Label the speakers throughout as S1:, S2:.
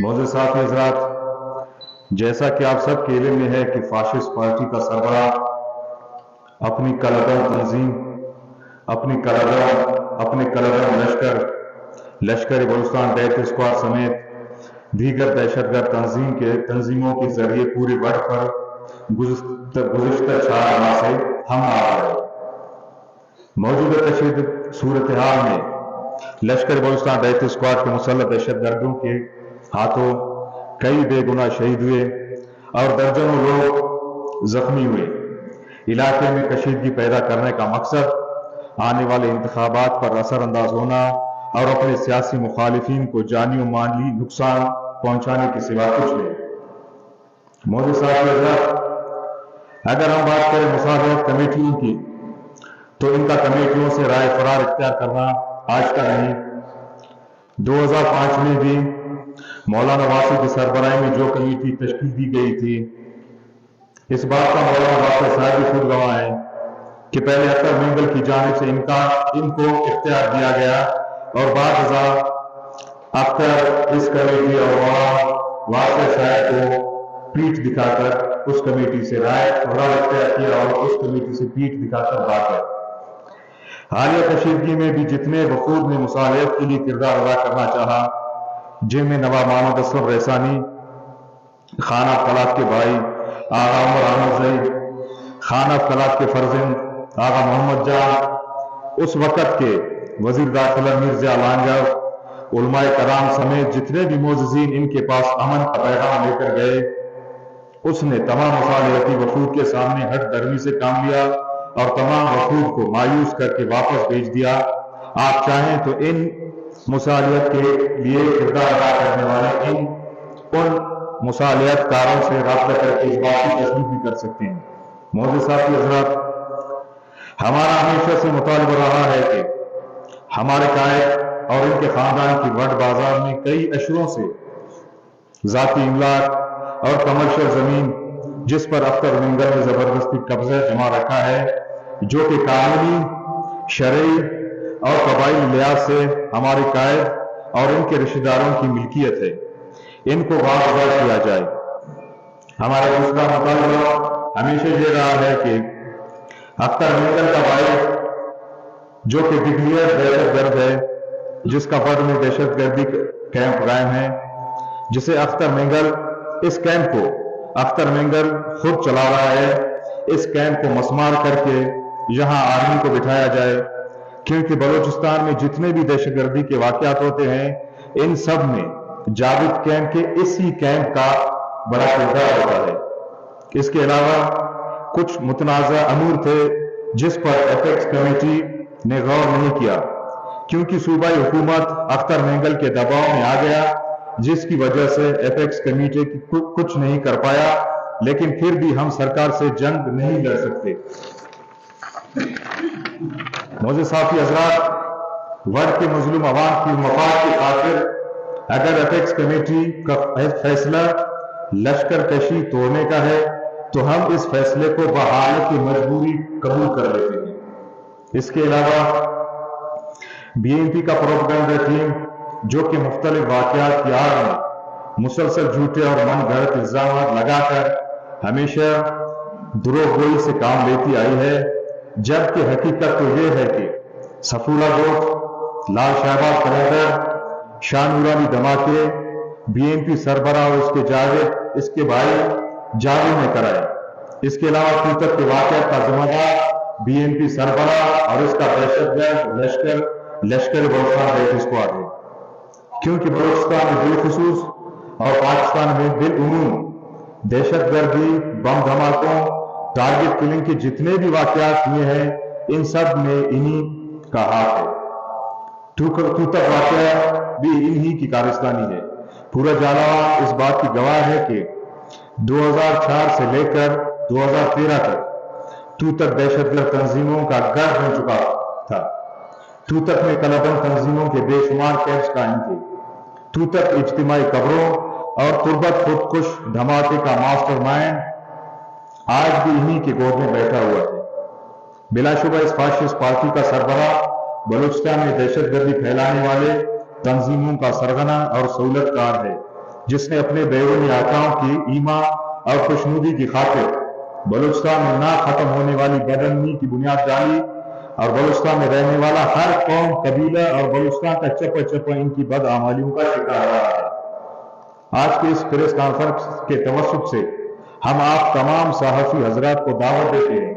S1: معزز ساتھی حضرات، جیسا کہ آپ سب کے علم میں ہے کہ فاشسٹ پارٹی کا سربراہ اپنی کلعدم تنظیم، اپنے کلعدم لشکر بلوچستان ڈیتھ اسکواڈ سمیت دیگر دہشت گرد تنظیموں کے ذریعے پورے وقت پر گزشتہ 4 ماہ سے حملہ آور ہے۔ موجودہ تشدد صورتحال میں لشکر بلوچستان ڈیتھ اسکواڈ کے مسلح دہشت گردوں کے ہاتھوں کئی بے گناہ شہید ہوئے اور درجنوں لوگ زخمی ہوئے۔ علاقے میں کشیدگی پیدا کرنے کا مقصد آنے والے انتخابات پر اثر انداز ہونا اور اپنے سیاسی مخالفین کو جانی و مالی نقصان پہنچانے کے سوا کچھ نہیں۔ مودی صاحب حضرات، اگر ہم بات کریں مصالحت کمیٹیوں کی، تو ان کا کمیٹیوں سے رائے فرار اختیار کرنا آج کا نہیں۔ 2005 میں بھی مولانا واصف کی سربراہی میں جو کمیٹی تشکیل دی گئی تھی، اس بات کا مولانا واصف صاحب بھی خود گواہ ہیں کہ پہلے اختر مینگل کی جانب سے ان کو اختیار دیا گیا اور بعد ازاں اختر اس کمیٹی اور مولانا واصف صاحب کو پیٹھ دکھا کر اس کمیٹی سے رائے فرار اختیار کیا اور اس کمیٹی سے پیٹھ دکھا کر بھاگ گئے۔ حالیہ کشیدگی میں بھی جتنے وفود نے مصالحت کے لیے کردار ادا کرنا چاہا، جن میں نواب محمد اسلم ریسانی، خان آف کلات کے بھائی آغا عمر احمد زئی، خان آف کلات کے فرزند آغا محمد جان، اس وقت کے وزیر داخلہ مرزا لانجو، علماء کرام سمیت جتنے بھی معززین ان کے پاس امن کا پیغام لے کر گئے، اس نے تمام مصالحتی وفود کے سامنے ہٹ درمی سے کام لیا اور تمام وفود کو مایوس کر کے واپس بھیج دیا۔ آپ چاہیں تو ان مصالحت کے لیے کردار ادا کرنے والے ان مصالحت کاروں سے رابطہ کر کے اس بات کی تصدیق بھی کر سکتے ہیں۔ معزز ساتھی حضرات، ہمارا ہمیشہ سے مطالبہ رہا ہے کہ ہمارے قائد اور ان کے خاندان کی وڈ بازار میں کئی اشروں سے ذاتی املاک اور کمرشل زمین، جس پر اختر مینگل نے زبردستی قبضہ جما رکھا ہے، جو کہ قانونی، شرعی اور قبائلی لحاظ سے ہمارے قائد اور ان کے رشتہ داروں کی ملکیت ہے، ان کو واپس کیا جائے۔ ہمارا دوسرا مطالبہ ہمیشہ یہ رہا ہے کہ اختر مینگل کا بھائی، جو کہ ڈکلیئر دہشت گرد ہے، جس کا فرد میں دہشت گردی کیمپ قائم ہے، جسے اختر مینگل، اس کیمپ کو اختر مینگل خود چلا رہا ہے، اس کیمپ کو مسمار کر کے یہاں آرمی کو بٹھایا جائے، کیونکہ بلوچستان میں جتنے بھی دہشت گردی کے واقعات ہوتے ہیں، ان سب میں جاوید کیمپ کے اسی کیمپ کا بڑا کردار ہوتا ہے۔ اس کے علاوہ کچھ متنازع امور تھے جس پر ایپیکس کمیٹی نے غور نہیں کیا، کیونکہ صوبائی حکومت اختر مینگل کے دباؤ میں آ گیا، جس کی وجہ سے ایپیکس کمیٹی کچھ نہیں کر پایا، لیکن پھر بھی ہم سرکار سے جنگ نہیں لڑ سکتے۔ معزز ساتھی حضرات، وڈ کے مظلوم عوام کی مفاد کی خاطر اگر ایپیکس کمیٹی کا فیصلہ لشکر کشی توڑنے کا ہے تو ہم اس فیصلے کو بحالت کی مجبوری قبول کر لیتے ہیں۔ اس کے علاوہ بی این پی کا پروپیگنڈا ٹیم، جو کہ مختلف واقعات کی آڑ میں مسلسل جھوٹے اور من گھڑت الزامات لگا کر ہمیشہ دروغ گوئی سے کام لیتی آئی ہے، جبکہ حقیقت تو یہ ہے کہ سفولہ گوٹ، لال شہباز قریدر، شاہ نورانی دھماکے بی این پی سربراہ اور اس کے بھائی جاوید نے کرائے۔ اس کے علاوہ توتک کے واقعات کا ذمہ دار بی این پی سربراہ اور اس کا دہشت گرد لشکر بلوچستان ڈیتھ اسکواڈ ہے، کیونکہ بلوچستان میں بالخصوص اور پاکستان میں بالعموم دہشت گردی، بم دھماکوں، ٹارگٹ کلنگ کے جتنے بھی واقعات ہوئے ہیں، ان سب میں انہی کا ہاتھ ہے۔ توتک واقعہ بھی انہی کی کارستانی ہے۔ پورا جالاواں اس بات کی گواہ ہے کہ 2004 سے لے کر 2013 تک توتک دہشت گرد تنظیموں کا گڑھ بن چکا تھا۔ توتک میں کلعدم تنظیموں کے بے شمار کیمپس قائم تھے۔ توتک اجتماعی قبروں اور تربت خودکش دھماکے کا ماسٹر مائنڈ آج بھی انہی کے گود میں بیٹھا ہوا ہے۔ بلا شبہ اس فاشسٹ پارٹی کا سربراہ بلوچستان میں دہشت گردی پھیلانے والے تنظیموں کا سرغنہ اور سہولت کار ہے، جس نے اپنے بیرونی آقاؤں کی ایما اور خوشنودی کی خاطر بلوچستان میں نہ ختم ہونے والی بدامنی کی بنیاد ڈالی اور بلوچستان میں رہنے والا ہر قوم قبیلہ اور بلوچستان کا چپا چپا ان کی بدعمالیوں کا شکار رہا ہے۔ آج کے اس پریس کانفرنس کے توسط سے ہم آپ تمام صحافی حضرات کو دعوت دیتے ہیں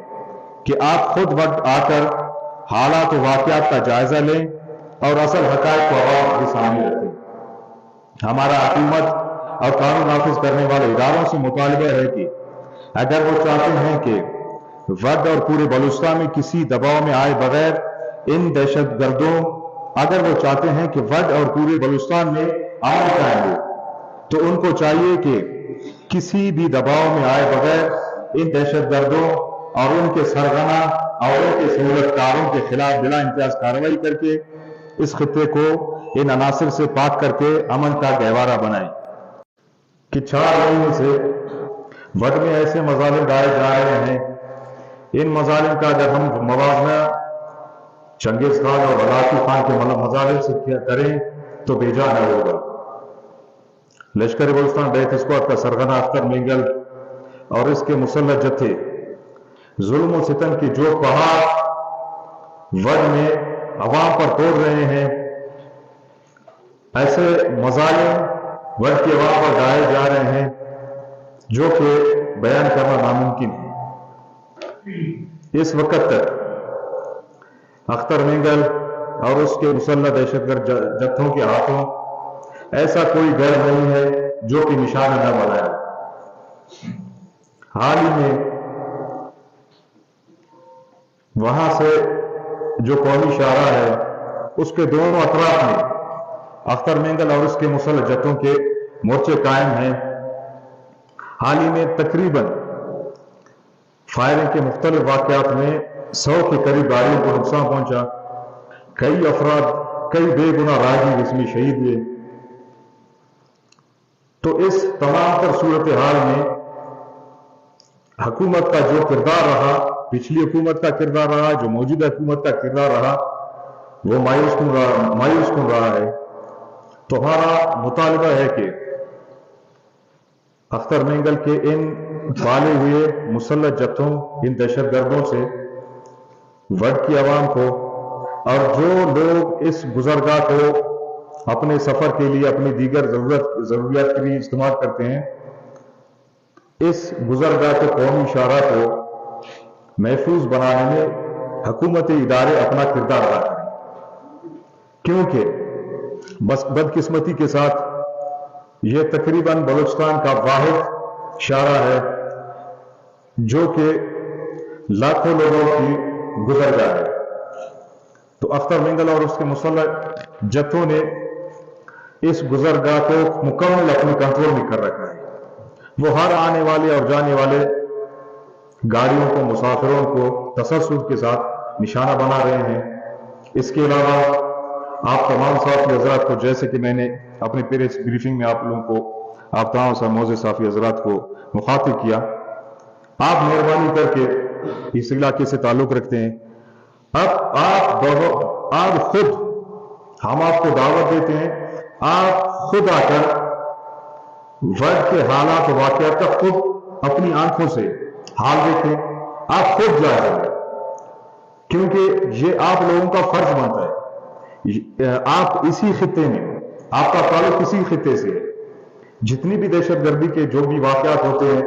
S1: کہ آپ خود وقت آ کر حالات و واقعات کا جائزہ لیں اور اصل حقائق کو عوام کے سامنے رکھیں۔ ہمارا حکومت اور قانون نافذ کرنے والے اداروں سے مطالبہ ہے کہ اگر وہ چاہتے ہیں کہ وڈ اور پورے بلوچستان میں کسی دباؤ میں آئے بغیر ان دہشت گردوں اگر وہ چاہتے ہیں کہ وڈ اور پورے بلوچستان میں امن قائم ہو تو ان کو چاہیے کہ کسی بھی دباؤ میں آئے بغیر ان دہشت گردوں اور ان کے سرغنہ اور ان کے سہولت کاروں کے خلاف بلا امتیاز کارروائی کر کے اس خطے کو ان عناصر سے پاک کر کے امن کا گہوارہ بنائیں کہ 4 مہینے سے وڈ میں ایسے مظالم ڈالے جا رہے ہیں۔ ان مظالم کا اگر ہم موازنہ چنگیز خان اور غلاتی خان کے مظالم سے کریں تو بے جا نہ ہوگا۔ لشکر بلوچستان بیت اسکواڈ کا سرغنہ اختر مینگل اور اس کے مسلح جتھے ظلم و ستم کے جو پہاڑ وڈ میں عوام پر توڑ رہے ہیں، ایسے مظالم وڈ کے عوام پر ڈالے جا رہے ہیں جو کہ بیان کرنا ناممکن ہے۔ اس وقت تک اختر مینگل اور اس کے مسلح دہشت گرد جتھوں کے ہاتھوں ایسا کوئی گھر نہیں ہے جو کہ نشانہ نہ بنایا۔ حال ہی میں وہاں سے جو قومی شاہراہ ہے اس کے دونوں اطراف میں اختر مینگل اور اس کے مسلح جتھوں کے مورچے قائم ہیں۔ حال ہی میں تقریباً فائرنگ کے مختلف واقعات میں 100 کے قریب گاڑیوں کو نقصان پہنچا، کئی افراد کئی بے گناہ راہگیر اس میں شہید ہوئے۔ تو اس تمام تر صورتحال میں حکومت کا جو کردار رہا، پچھلی حکومت کا کردار رہا، جو موجودہ حکومت کا کردار رہا، وہ مایوس کن رہا ہے۔ تو ہمارا مطالبہ ہے کہ اختر مینگل کے ان پالے ہوئے مسلح جتھوں، ان دہشت گردوں سے وڈ کی عوام کو اور جو لوگ اس گزرگاہ کو اپنے سفر کے لیے اپنی دیگر ضروریات کے لیے استعمال کرتے ہیں، اس گزرگاہ کے قومی شاہراہ کو محفوظ بنانے میں حکومتی ادارے اپنا کردار ادا کریں، کیونکہ بس بدقسمتی کے ساتھ یہ تقریباً بلوچستان کا واحد شاہراہ ہے جو کہ لاکھوں لوگوں کی گزرگاہ ہے۔ تو اختر مینگل اور اس کے مسلح جتھوں نے اس گزرگاہ کو مکمل اپنے کنٹرول میں کر رکھا ہے۔ وہ ہر آنے والے اور جانے والے گاڑیوں کو، مسافروں کو تسلسل کے ساتھ نشانہ بنا رہے ہیں۔ اس کے علاوہ آپ تمام صحافی حضرات کو، جیسے کہ میں نے اپنی پریس بریفنگ میں آپ لوگوں کو، آپ تمام معزز صحافی حضرات کو مخاطب کیا، آپ مہربانی کر کے اس علاقے سے تعلق رکھتے ہیں، اب آپ خود، ہم آپ کو دعوت دیتے ہیں، آپ خود آ کر وڈ کے حالات و واقعات کا خود اپنی آنکھوں سے حال دیکھیں، آپ خود جائزہ لیں، کیونکہ یہ آپ لوگوں کا فرض بنتا ہے۔ آپ اسی خطے میں، آپ کا تعلق اسی خطے سے ہے۔ جتنی بھی دہشت گردی کے جو بھی واقعات ہوتے ہیں،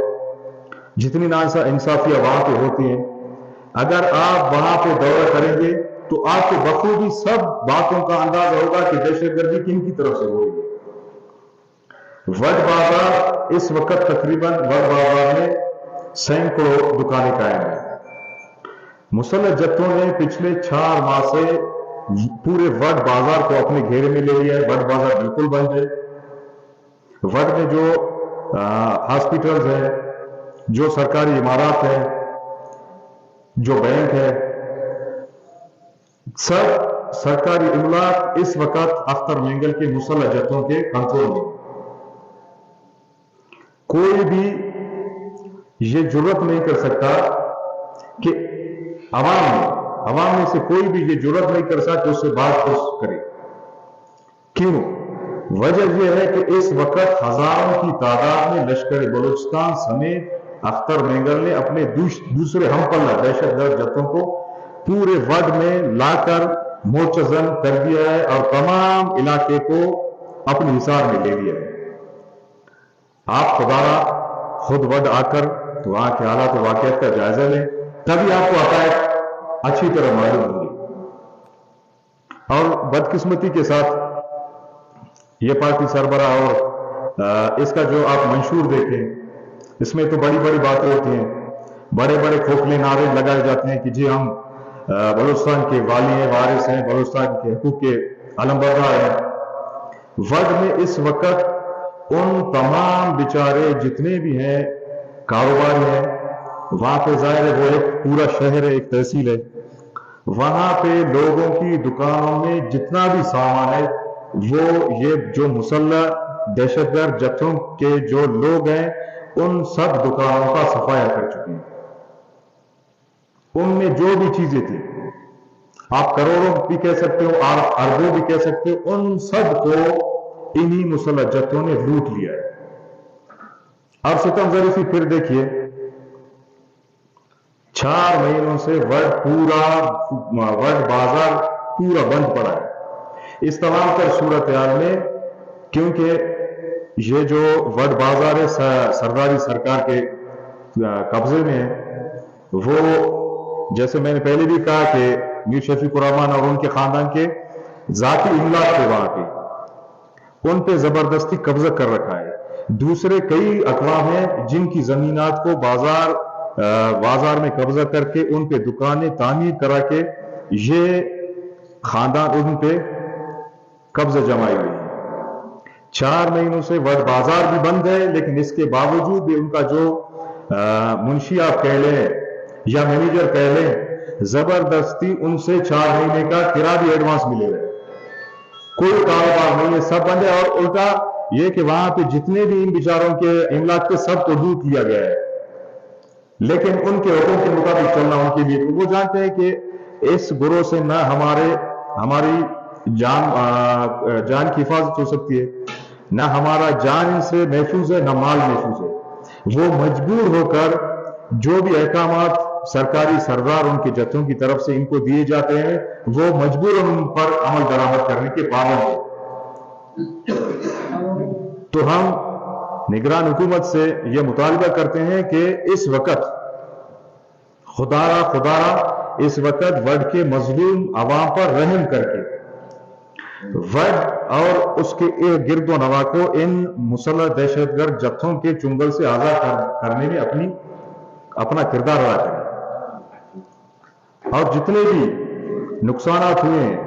S1: جتنی ناانصافیاں وہاں پہ ہوتی ہیں، اگر آپ وہاں پہ دورہ کریں گے تو آپ کو بخوبی سب باتوں کا اندازہ ہوگا کہ دہشت گردی کن کی طرف سے ہو رہی ہے۔ وڈ بازار اس وقت تقریباً وڈ بازار میں سینکڑوں دکانیں قائم ہیں۔ مسلح جتھوں نے پچھلے 4 ماہ سے پورے وڈ بازار کو اپنے گھیرے میں لے لیا ہے۔ وڈ بازار بالکل بند ہے۔ وڈ میں جو ہاسپٹلز ہیں، جو سرکاری عمارات ہیں، جو بینک ہے، سب سرکاری املاک اس وقت اختر مینگل کے مسلح جتھوں کے کنٹرول میں۔ کوئی بھی یہ جرأت نہیں کر سکتا کہ عوام میں سے کوئی بھی یہ جرأت نہیں کر سکتا کہ اس سے بات کرے۔ کیوں؟ وجہ یہ ہے کہ اس وقت ہزاروں کی تعداد میں لشکر بلوچستان سمیت اختر مینگل نے اپنے دوسرے ہم پلہ دہشت گرد جتوں کو پورے وڈ میں لا کر موچزن کر دیا ہے اور تمام علاقے کو اپنے حصار میں لے لیا ہے۔ آپ خدا خود وڈ آ کر تو وہاں کے حالات و واقعات کا جائزہ لیں، تبھی آپ کو حقائق اچھی طرح معلوم ہوگی۔ اور بدقسمتی کے ساتھ یہ پارٹی سربراہ اور اس کا جو آپ منشور دیکھیں، اس میں تو بڑی بڑی باتیں ہوتی ہیں، بڑے بڑے کھوکھلے نعرے لگائے جاتے ہیں کہ جی ہم بلوچستان کے والی ہیں، وارث ہیں، بلوچستان کے حقوق کے علمبردار ہیں۔ وڈ میں اس وقت ان تمام بیچارے جتنے بھی ہیں کاروباری ہیں، وہاں پہ ظاہر ہے وہ ایک پورا شہر ہے، ایک تحصیل ہے، وہاں پہ لوگوں کی دکانوں میں جتنا بھی سامان ہے وہ یہ جو مسلح دہشت گرد جتھوں کے جو لوگ ہیں ان سب دکانوں کا صفایا کر چکے ہیں۔ ان میں جو بھی چیزیں تھیں، آپ کروڑوں بھی کہہ سکتے ہو، آپ اربوں بھی کہہ سکتے ہو، ان سب کو انہی مسلح جتھوں نے لوٹ لیا ہے۔ اب ستم ظریفی پھر دیکھیے، 4 مہینوں سے وڈ بازار پورا بند پڑا ہے۔ اس تمام تر صورتحال میں کیونکہ یہ جو وڈ بازار ہے سرداری سرکار کے قبضے میں ہے، وہ جیسے میں نے پہلے بھی کہا کہ میر شفیق الرحمان اور ان کے خاندان کے ذاتی املاک تھے وہاں پہ، ان پہ زبردستی قبضہ کر رکھا ہے۔ دوسرے کئی اقوام ہیں جن کی زمینات کو بازار میں قبضہ کر کے ان پہ دکانیں تعمیر کرا کے یہ خاندان ان پہ قبضہ جمائی ہوئی ہے۔ 4 مہینوں سے وڈ بازار بھی بند ہے، لیکن اس کے باوجود بھی ان کا جو منشی آپ کہہ لیں یا مینیجر کہہ لیں، زبردستی ان سے 4 مہینے کا کرایہ بھی ایڈوانس ملے گا۔ کوئی کاروبار نہیں ہے، سب بند ہے، اور الٹا یہ کہ وہاں پہ جتنے بھی ان بیچاروں کے املاک کے سب کو لوٹ لیا گیا ہے، لیکن ان کے حقوق کے مطابق چلنا ان کے لیے، وہ جانتے ہیں کہ اس گروہ سے نہ ہماری جان کی حفاظت ہو سکتی ہے، نہ ہمارا جان ان سے محفوظ ہے، نہ مال محفوظ ہے۔ وہ مجبور ہو کر جو بھی احکامات سرکاری سردار ان کے جتھوں کی طرف سے ان کو دیے جاتے ہیں، وہ مجبور ان پر عمل درآمد کرنے کے پابند ہیں۔ تو ہم نگران حکومت سے یہ مطالبہ کرتے ہیں کہ اس وقت خدارا اس وقت وڈ کے مظلوم عوام پر رحم کر کے وڈ اور اس کے گرد و نواح کو ان مسلح دہشت گرد جتھوں کے چنگل سے آزاد کرنے میں اپنا کردار ادا کریں، اور جتنے بھی نقصانات ہوئے ہیں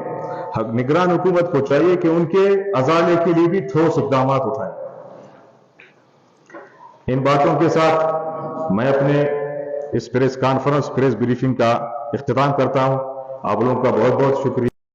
S1: نگران حکومت کو چاہیے کہ ان کے ازالے کے لیے بھی ٹھوس اقدامات اٹھائیں۔ ان باتوں کے ساتھ میں اپنے اس پریس بریفنگ کا اختتام کرتا ہوں۔ آپ لوگوں کا بہت بہت شکریہ۔